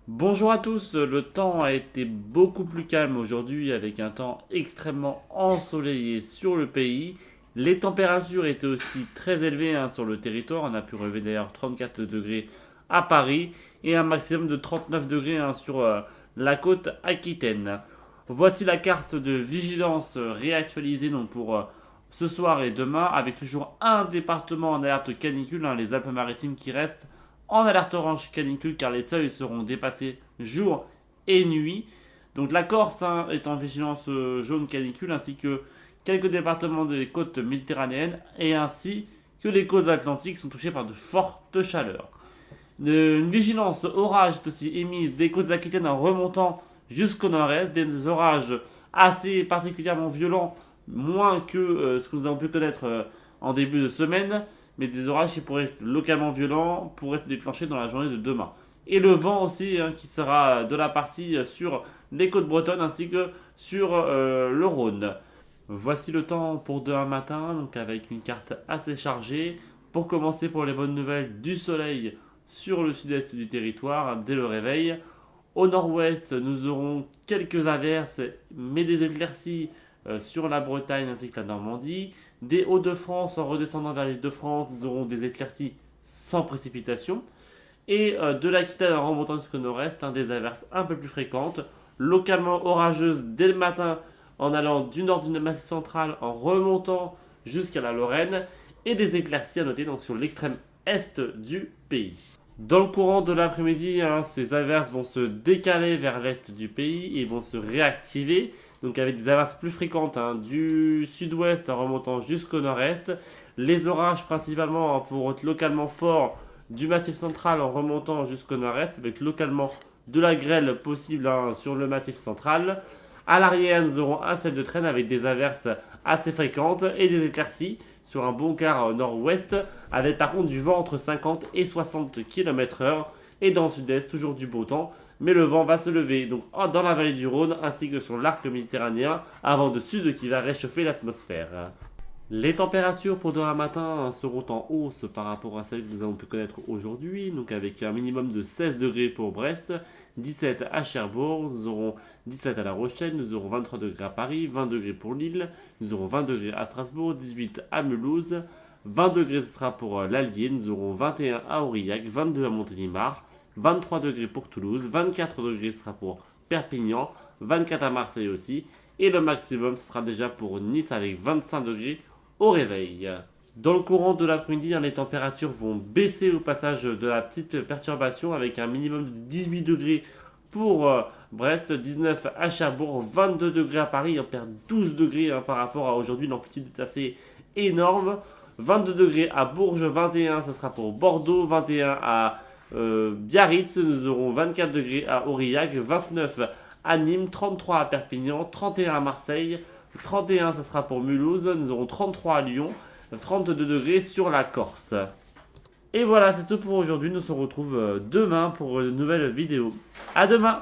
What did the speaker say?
Bonjour à tous, le temps a été beaucoup plus calme aujourd'hui avec un temps extrêmement ensoleillé sur le pays. Les températures étaient aussi très élevées sur le territoire, on a pu relever d'ailleurs 34 degrés à Paris et un maximum de 39 degrés sur la côte aquitaine. Voici la carte de vigilance réactualisée donc, pour ce soir et demain avec toujours un département en alerte canicule, les Alpes-Maritimes qui restent en alerte orange canicule car les seuils seront dépassés jour et nuit. Donc la Corse est en vigilance jaune canicule ainsi que quelques départements des côtes méditerranéennes et ainsi que les côtes atlantiques sont touchées par de fortes chaleurs. Une vigilance orage est aussi émise des côtes aquitaines en remontant jusqu'au nord-est, des orages assez particulièrement violents, moins que ce que nous avons pu connaître en début de semaine, mais des orages qui pourraient être localement violents pourraient se déclencher dans la journée de demain. Et le vent aussi qui sera de la partie sur les côtes bretonnes ainsi que sur le Rhône. Voici le temps pour demain matin, donc avec une carte assez chargée. Pour commencer, pour les bonnes nouvelles, du soleil sur le sud-est du territoire dès le réveil. Au nord-ouest, nous aurons quelques averses, mais des éclaircies sur la Bretagne ainsi que la Normandie. Des Hauts-de-France, en redescendant vers l'Île-de-France, nous aurons des éclaircies sans précipitation. Et de l'Aquitaine en remontant jusqu'au nord-est, des averses un peu plus fréquentes, localement orageuses dès le matin en allant du nord du Massif central en remontant jusqu'à la Lorraine, et des éclaircies à noter donc sur l'extrême est du pays. Dans le courant de l'après-midi, ces averses vont se décaler vers l'est du pays et vont se réactiver, donc avec des averses plus fréquentes du sud-ouest en remontant jusqu'au nord-est. Les orages principalement pour être localement forts du massif central en remontant jusqu'au nord-est, avec localement de la grêle possible sur le massif central. À l'arrière, nous aurons un ciel de traîne avec des averses assez fréquentes et des éclaircies sur un bon quart nord-ouest, avec par contre du vent entre 50 et 60 km/h. Et dans le sud-est, toujours du beau temps, mais le vent va se lever donc dans la vallée du Rhône ainsi que sur l'arc méditerranéen, un vent de sud qui va réchauffer l'atmosphère. Les températures pour demain matin seront en hausse par rapport à celles que nous avons pu connaître aujourd'hui, donc avec un minimum de 16 degrés pour Brest, 17 à Cherbourg, nous aurons 17 à La Rochelle, nous aurons 23 degrés à Paris, 20 degrés pour Lille, nous aurons 20 degrés à Strasbourg, 18 à Mulhouse, 20 degrés ce sera pour l'Allier, nous aurons 21 à Aurillac, 22 à Montélimar, 23 degrés pour Toulouse, 24 degrés ce sera pour Perpignan, 24 à Marseille aussi, et le maximum ce sera déjà pour Nice avec 25 degrés au réveil. Dans le courant de l'après-midi, les températures vont baisser au passage de la petite perturbation avec un minimum de 18 degrés pour Brest, 19 à Cherbourg, 22 degrés à Paris, on perd 12 degrés par rapport à aujourd'hui, l'amplitude est assez énorme. 22 degrés à Bourges, 21 ce sera pour Bordeaux, 21 à Biarritz, nous aurons 24 degrés à Aurillac, 29 à Nîmes, 33 à Perpignan, 31 à Marseille, 31 ce sera pour Mulhouse, nous aurons 33 à Lyon, 32 degrés sur la Corse. Et voilà, c'est tout pour aujourd'hui, nous se retrouve demain pour une nouvelle vidéo. À demain!